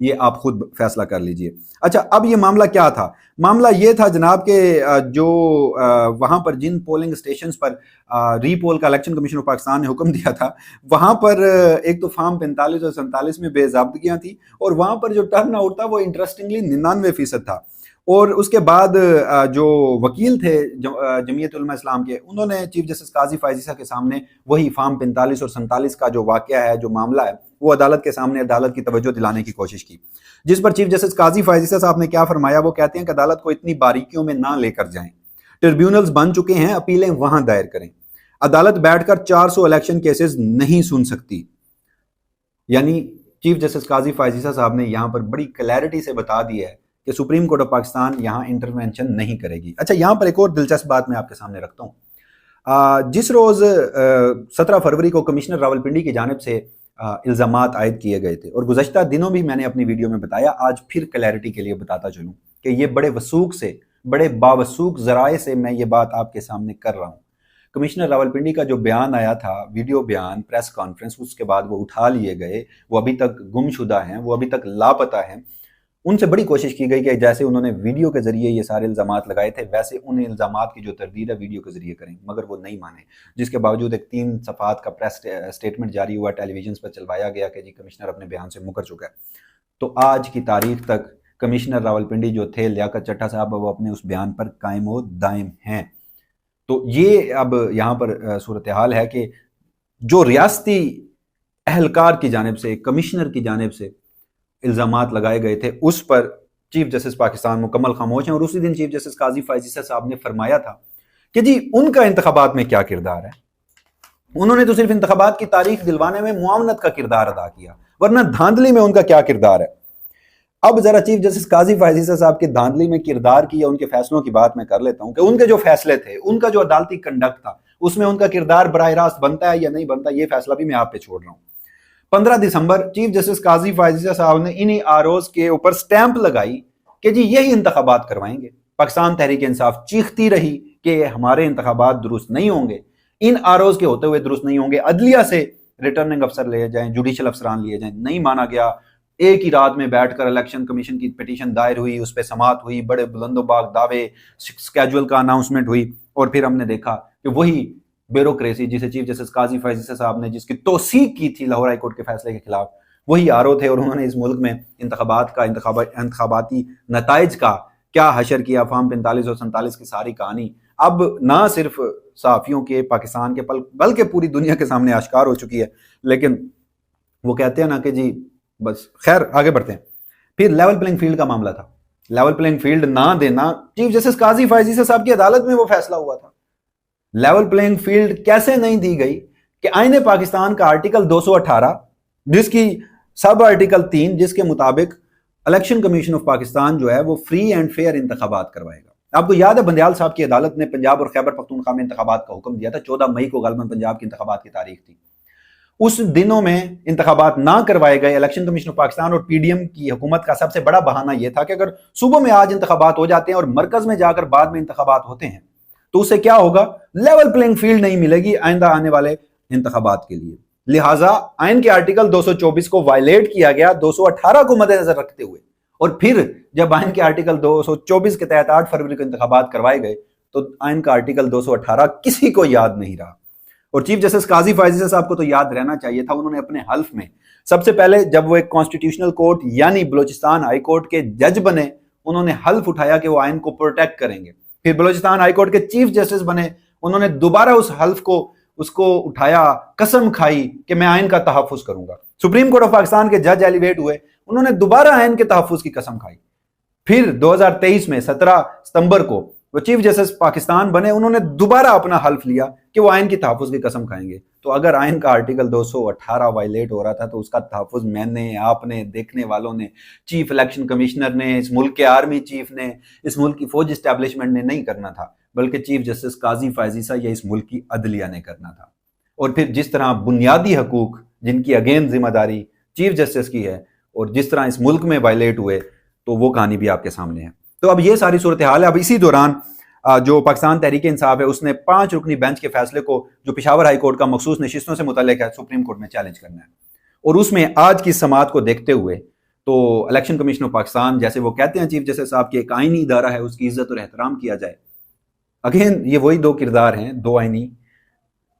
یہ آپ خود فیصلہ کر لیجئے۔ اچھا، اب یہ معاملہ کیا تھا؟ معاملہ یہ تھا جناب کہ جو وہاں پر جن پولنگ اسٹیشنز پر ری پول کا الیکشن کمیشن آف پاکستان نے حکم دیا تھا، وہاں پر ایک تو فارم 45 اور 47 میں بے ضابطگیاں تھیں، اور وہاں پر جو ٹرن آؤٹ تھا وہ انٹرسٹنگلی 99% تھا۔ اور اس کے بعد جو وکیل تھے جمعیت علماء اسلام کے، انہوں نے چیف جسٹس قاضی فائز عیسیٰ کے سامنے وہی فارم 45 اور 47 کا جو واقعہ ہے، جو معاملہ ہے، وہ عدالت کے سامنے عدالت کی توجہ دلانے کی کوشش کی، جس پر چیف جسٹس قاضی فائز عیسیٰ صاحب نے کیا فرمایا؟ وہ کہتے ہیں کہ عدالت کو اتنی باریکیوں میں نہ لے کر جائیں، ٹریبیونلز بن چکے ہیں، اپیلیں وہاں دائر کریں، عدالت بیٹھ کر 400 الیکشن کیسز نہیں سن سکتی۔ یعنی چیف جسٹس قاضی فائز عیسیٰ صاحب نے یہاں پر بڑی کلیئرٹی سے بتا دی ہے کہ سپریم کورٹ آف پاکستان یہاں انٹرونشن نہیں کرے گی۔ اچھا، یہاں پر ایک اور دلچسپ بات میں آپ کے سامنے رکھتا ہوں۔ جس روز 17 فروری کو کمشنر راولپنڈی کی جانب سے الزامات عائد کیے گئے تھے، اور گزشتہ دنوں بھی میں نے اپنی ویڈیو میں بتایا، آج پھر کلیئرٹی کے لیے بتاتا چلوں کہ یہ بڑے وثوق سے، بڑے باوثوق ذرائع سے میں یہ بات آپ کے سامنے کر رہا ہوں۔ کمشنر راولپنڈی کا جو بیان آیا تھا، ویڈیو بیان، پریس کانفرنس، اس کے بعد وہ اٹھا لیے گئے، وہ ابھی تک گم شدہ ہیں، وہ ابھی تک لاپتہ ہیں۔ ان سے بڑی کوشش کی گئی کہ جیسے انہوں نے ویڈیو کے ذریعے یہ سارے الزامات لگائے تھے، ویسے ان الزامات کی جو تردید ہے ویڈیو کے ذریعے کریں، مگر وہ نہیں مانے، جس کے باوجود ایک 3 صفحات کا پریس سٹیٹمنٹ جاری ہوا، ٹیلی ویژنز پر چلوایا گیا کہ جی کمشنر اپنے بیان سے مکر چکا ہے۔ تو آج کی تاریخ تک کمشنر راولپنڈی جو تھے لیاقت چٹھا صاحب، وہ اپنے اس بیان پر قائم و دائم ہیں۔ تو یہ اب یہاں پر صورتحال ہے کہ جو ریاستی اہلکار کی جانب سے، کمشنر کی جانب سے الزامات لگائے گئے تھے، اس پر چیف جسٹس پاکستان مکمل خاموش ہیں۔ اور اسی دن چیف جسٹس قاضی فائز عیسیٰ صاحب نے فرمایا تھا کہ جی ان کا انتخابات میں کیا کردار ہے، انہوں نے تو صرف انتخابات کی تاریخ دلوانے میں معاونت کا کردار ادا کیا، ورنہ دھاندلی میں ان کا کیا کردار ہے۔ اب ذرا چیف جسٹس قاضی فائز عیسیٰ صاحب کے دھاندلی میں کردار کی یا ان کے فیصلوں کی بات میں کر لیتا ہوں کہ ان کے جو فیصلے تھے، ان کا جو عدالتی کنڈکٹ تھا، اس میں ان کا کردار براہ راست بنتا ہے یا نہیں بنتا، یہ فیصلہ بھی میں آپ پہ چھوڑ رہا ہوں۔ 15 دسمبر چیف جسٹس قاضی فائز عیسیٰ صاحب نے انہی آروز کے اوپر سٹیمپ لگائی کہ جی یہی انتخابات کروائیں گے۔ پاکستان تحریک انصاف چیختی رہی کہ ہمارے انتخابات درست نہیں ہوں گے، ان آروز کے ہوتے ہوئے درست نہیں ہوں گے، عدلیہ سے ریٹرننگ افسر لیے جائیں، جوڈیشل افسران لیے جائیں، نہیں مانا گیا۔ ایک ہی رات میں بیٹھ کر الیکشن کمیشن کی پٹیشن دائر ہوئی، اس پہ سماعت ہوئی، بڑے بلند و باغ دعوے، سکیجول کا اناؤنسمنٹ ہوئی، اور پھر ہم نے دیکھا کہ وہی بیوروکریسی جسے چیف جسٹس قاضی فائز عیسیٰ صاحب نے جس کی توثیق کی تھی لاہور ہائی کورٹ کے فیصلے کے خلاف، وہی آرو تھے، اور انہوں نے اس ملک میں انتخاباتی نتائج کا کیا حشر کیا۔ فارم 45 اور 47 کی ساری کہانی اب نہ صرف صحافیوں کے، پاکستان کے، بلکہ پوری دنیا کے سامنے آشکار ہو چکی ہے۔ لیکن وہ کہتے ہیں نا کہ جی بس خیر، آگے بڑھتے ہیں۔ پھر لیول پلینگ فیلڈ کا معاملہ تھا، لیول پلینگ فیلڈ نہ دینا، چیف جسٹس قاضی فائز عیسیٰ صاحب کی عدالت میں وہ فیصلہ ہوا تھا۔ لیول پلینگ فیلڈ کیسے نہیں دی گئی کہ آئین پاکستان کا آرٹیکل 218، جس کی سب آرٹیکل 3، جس کے مطابق الیکشن کمیشن آف پاکستان جو ہے وہ فری اینڈ فیئر انتخابات کروائے گا۔ آپ کو یاد ہے بندیال صاحب کی عدالت نے پنجاب اور خیبر پختونخوا میں انتخابات کا حکم دیا تھا، 14 مئی کو غالباً پنجاب کی انتخابات کی تاریخ تھی۔ اس دنوں میں انتخابات نہ کروائے گئے۔ الیکشن کمیشن آف پاکستان اور پی ڈی ایم کی حکومت کا سب سے بڑا بہانہ یہ تھا کہ اگر صوبوں میں آج انتخابات ہو جاتے ہیں اور مرکز میں جا کر بعد میں انتخابات ہوتے ہیں تو اس سے کیا ہوگا، لیول پلینگ فیلڈ نہیں ملے گی آئندہ آنے والے انتخابات کے لیے۔ لہٰذا آئین کے آرٹیکل 224 کو وائلیٹ کیا گیا 218 کو مد نظر رکھتے ہوئے، اور پھر جب آئین کے آرٹیکل 224 کے تحت 8 فروری کو انتخابات کروائے گئے تو آئین کا آرٹیکل 218 کسی کو یاد نہیں رہا۔ اور چیف جسٹس قاضی فائز عیسیٰ صاحب کو تو یاد رہنا چاہیے تھا۔ انہوں نے اپنے حلف میں سب سے پہلے جب وہ ایک کانسٹیٹیوشنل کورٹ یعنی بلوچستان ہائی کورٹ کے جج بنے، انہوں نے حلف اٹھایا کہ وہ آئین کو پروٹیکٹ کریں گے۔ پھر بلوچستان ہائی کورٹ کے چیف جسٹس بنے، انہوں نے دوبارہ اس حلف کو اٹھایا، قسم کھائی کہ میں آئین کا تحفظ کروں گا۔ سپریم کورٹ آف پاکستان کے جج ایلیویٹ ہوئے، انہوں نے دوبارہ آئین کے تحفظ کی قسم کھائی۔ پھر 2023 میں 17 ستمبر کو وہ چیف جسٹس پاکستان بنے، انہوں نے دوبارہ اپنا حلف لیا کہ وہ آئین کی تحفظ کی قسم کھائیں گے۔ تو اگر آئین کا آرٹیکل 218 وائلیٹ ہو رہا تھا تو اس کا تحفظ میں نے، آپ نے، دیکھنے والوں نے، چیف الیکشن کمشنر نے، اس ملک کے آرمی چیف نے، اس ملک کی فوج اسٹیبلشمنٹ نے نہیں کرنا تھا، بلکہ چیف جسٹس قاضی فائز عیسیٰ یا اس ملک کی عدلیہ نے کرنا تھا۔ اور پھر جس طرح بنیادی حقوق جن کی اگین ذمہ داری چیف جسٹس کی ہے اور جس طرح اس ملک میں وائلیٹ ہوئے، تو وہ کہانی بھی آپ کے سامنے ہے۔ تو اب یہ ساری صورتحال ہے۔ اب اسی دوران جو پاکستان تحریک انصاف ہے اس نے 5 رکنی بینچ کے فیصلے کو جو پشاور ہائی کورٹ کا مخصوص نشستوں سے متعلق ہے سپریم کورٹ میں چیلنج کرنا ہے، اور اس میں آج کی سماعت کو دیکھتے ہوئے تو الیکشن کمیشن آف پاکستان جیسے وہ کہتے ہیں چیف جسٹس صاحب کہ ایک آئینی ادارہ ہے، اس کی عزت اور احترام کیا جائے. اگین یہ وہی دو کردار ہیں، دو آئینی،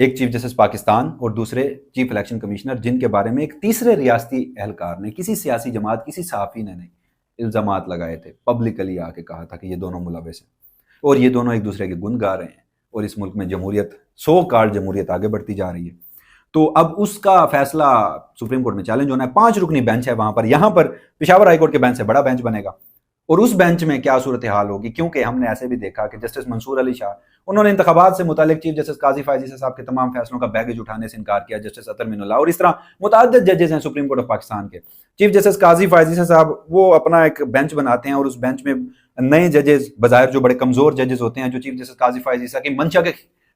ایک چیف جسٹس پاکستان اور دوسرے چیف الیکشن کمشنر، جن کے بارے میں ایک تیسرے ریاستی اہلکار نے، کسی سیاسی جماعت، کسی صحافی نے نہیں، الزامات لگائے تھے، پبلکلی آ کے کہا تھا کہ یہ دونوں ملوث ہیں اور یہ دونوں ایک دوسرے کے گن گا رہے ہیں اور اس ملک میں جمہوریت، سو کالڈ جمہوریت آگے بڑھتی جا رہی ہے. تو اب اس کا فیصلہ سپریم کورٹ میں چیلنج ہونا ہے. 5 رکنی بینچ ہے وہاں پر، یہاں پر پشاور ہائی کورٹ کے بینچ سے بڑا بینچ بنے گا. اور اس بینچ میں کیا صورتحال ہوگی، کیونکہ ہم نے ایسے بھی دیکھا کہ جسٹس منصور علی شاہ، انہوں نے انتخابات سے متعلق چیف جسٹس قاضی فائز عیسی صاحب کے تمام فیصلوں کا بیگیج اٹھانے سے انکار کیا. جسٹس اطہر من اللہ اور اس طرح متعدد ججز ہیں سپریم کورٹ آف پاکستان کے. چیف جسٹس قاضی فائز عیسی صاحب وہ اپنا ایک بینچ بناتے ہیں اور اس بینچ میں نئے ججز، بظاہر جو بڑے کمزور ججز ہوتے ہیں، جو چیف جسٹس قاضی فائز عیسی کی منشا کے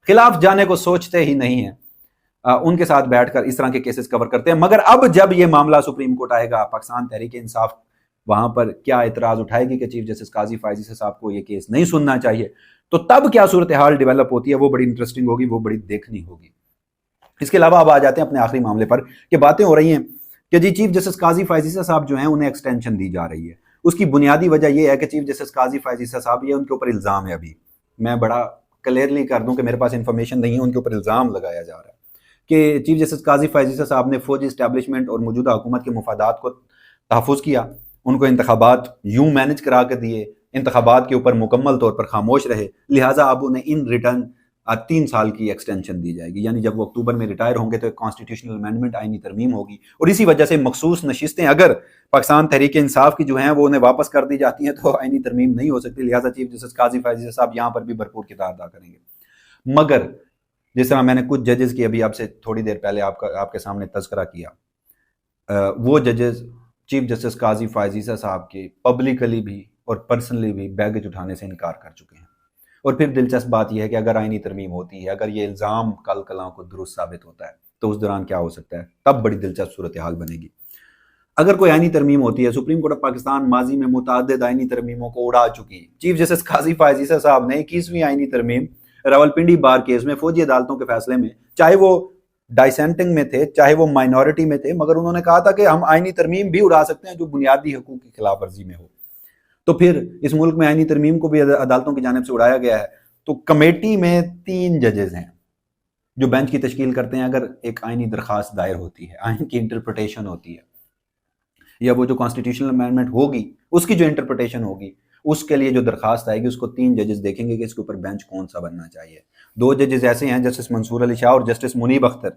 خلاف جانے کو سوچتے ہی نہیں ہیں، ان کے ساتھ بیٹھ کر اس طرح کے کیسز کور کرتے ہیں. مگر اب جب یہ معاملہ سپریم کورٹ آئے گا، پاکستان تحریک انصاف وہاں پر کیا اعتراض اٹھائے گی کہ چیف جسٹس قاضی فائز عیسی صاحب کو یہ کیس نہیں سننا چاہیے، تو تب کیا صورتحال ڈیولپ ہوتی ہے، وہ بڑی انٹرسٹنگ ہوگی، وہ بڑی دیکھنی ہوگی. اس کے علاوہ اب آ جاتے ہیں اپنے آخری معاملے پر کہ باتیں ہو رہی ہیں کہ جی چیف جسٹس قاضی فائز عیسی صاحب جو ہیں انہیں ایکسٹینشن دی جا رہی ہے. اس کی بنیادی وجہ یہ ہے کہ چیف جسٹس قاضی فائز عیسی صاحب، یہ ان کے اوپر الزام ہے، ابھی میں بڑا کلیئرلی کر دوں کہ میرے پاس انفارمیشن نہیں ہے، ان کے اوپر الزام لگایا جا رہا ہے کہ چیف جسٹس قاضی فائز عیسی صاحب نے فوجی اسٹیبلشمنٹ اور موجودہ حکومت کے مفادات کو تحفظ کیا، ان کو انتخابات یوں مینج کرا کے دیے، انتخابات کے اوپر مکمل طور پر خاموش رہے، لہٰذا اب انہیں ان ریٹرن 3 سال کی ایکسٹینشن دی جائے گی. یعنی جب وہ اکتوبر میں ریٹائر ہوں گے تو ایک کانسٹیٹیوشنل امینڈمنٹ، آئینی ترمیم ہوگی، اور اسی وجہ سے مخصوص نشستیں اگر پاکستان تحریک انصاف کی جو ہیں وہ انہیں واپس کر دی جاتی ہیں تو آئینی ترمیم نہیں ہو سکتی. لہٰذا چیف جسٹس قاضی فائز عیسی صاحب یہاں پر بھی بھرپور کردار ادا کریں گے. مگر جس طرح میں نے کچھ ججز کی ابھی آپ سے تھوڑی دیر پہلے آپ کے سامنے تذکرہ کیا، وہ ججز چیف جسٹس قاضی فائز عیسی صاحب کے پبلکلی بھی اور پرسنلی بھی بیگیج اٹھانے سے انکار کر چکے ہیں. اور پھر دلچسپ بات یہ ہے کہ اگر آئینی ترمیم ہوتی ہے، اگر یہ الزام کل کلاں کو درست ثابت ہوتا ہے تو اس دوران کیا ہو سکتا ہے، تب بڑی دلچسپ صورتحال بنے گی. اگر کوئی آئینی ترمیم ہوتی ہے، سپریم کورٹ آف پاکستان ماضی میں متعدد آئینی ترمیموں کو اڑا چکی. چیف جسٹس قاضی فائز عیسی صاحب نے 21ویں آئینی ترمیم راولپنڈی بار کیس میں فوجی عدالتوں کے فیصلے میں، چاہے وہ ڈائسینٹنگ میں تھے، چاہے وہ مائنورٹی میں تھے، مگر انہوں نے کہا تھا کہ ہم آئینی ترمیم بھی اڑا سکتے ہیں جو بنیادی حقوق کی خلاف ورزی میں ہو. تو پھر اس ملک میں آئینی ترمیم کو بھی عدالتوں کی جانب سے اڑایا گیا ہے. تو کمیٹی میں 3 ججز ہیں جو بینچ کی تشکیل کرتے ہیں. اگر ایک آئینی درخواست دائر ہوتی ہے، آئین کی انٹرپریٹیشن ہوتی ہے، یا وہ جو کانسٹیٹیوشنل امینڈمنٹ ہوگی اس کی جو انٹرپریٹیشن ہوگی، اس کے لیے جو درخواست آئے گی اس کو 3 ججز دیکھیں گے کہ اس کے اوپر بینچ کون سا بننا چاہیے. 2 ججز ایسے ہیں، جسٹس منصور علی شاہ اور جسٹس منیب اختر،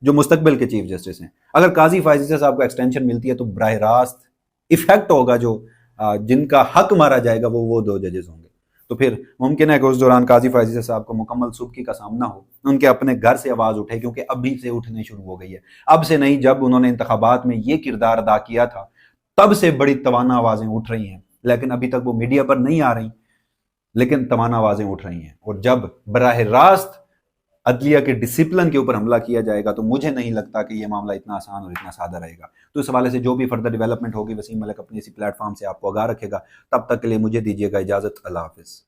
جو مستقبل کے چیف جسٹس ہیں. اگر قاضی فائز عیسی صاحب کو ایکسٹینشن ملتی ہے تو براہ راست ایفیکٹ ہوگا، جو جن کا حق مارا جائے گا وہ 2 ججز ہوں گے. تو پھر ممکن ہے کہ اس دوران قاضی فائز عیسی صاحب کو مکمل سبکی کا سامنا ہو، ان کے اپنے گھر سے آواز اٹھے، کیونکہ ابھی سے اٹھنے شروع ہو گئی ہے. اب سے نہیں، جب انہوں نے انتخابات میں یہ کردار ادا کیا تھا تب سے بڑی توانا آوازیں اٹھ رہی ہیں، لیکن ابھی تک وہ میڈیا پر نہیں آ رہی، لیکن توانا آوازیں اٹھ رہی ہیں. اور جب براہ راست عدلیہ کے ڈسپلن کے اوپر حملہ کیا جائے گا تو مجھے نہیں لگتا کہ یہ معاملہ اتنا آسان اور اتنا سادہ رہے گا. تو اس حوالے سے جو بھی فردر ڈیولپمنٹ ہوگی، وسیم ملک اپنی اسی پلیٹ فارم سے آپ کو آگاہ رکھے گا. تب تک کے لیے مجھے دیجیے گا اجازت. اللہ حافظ.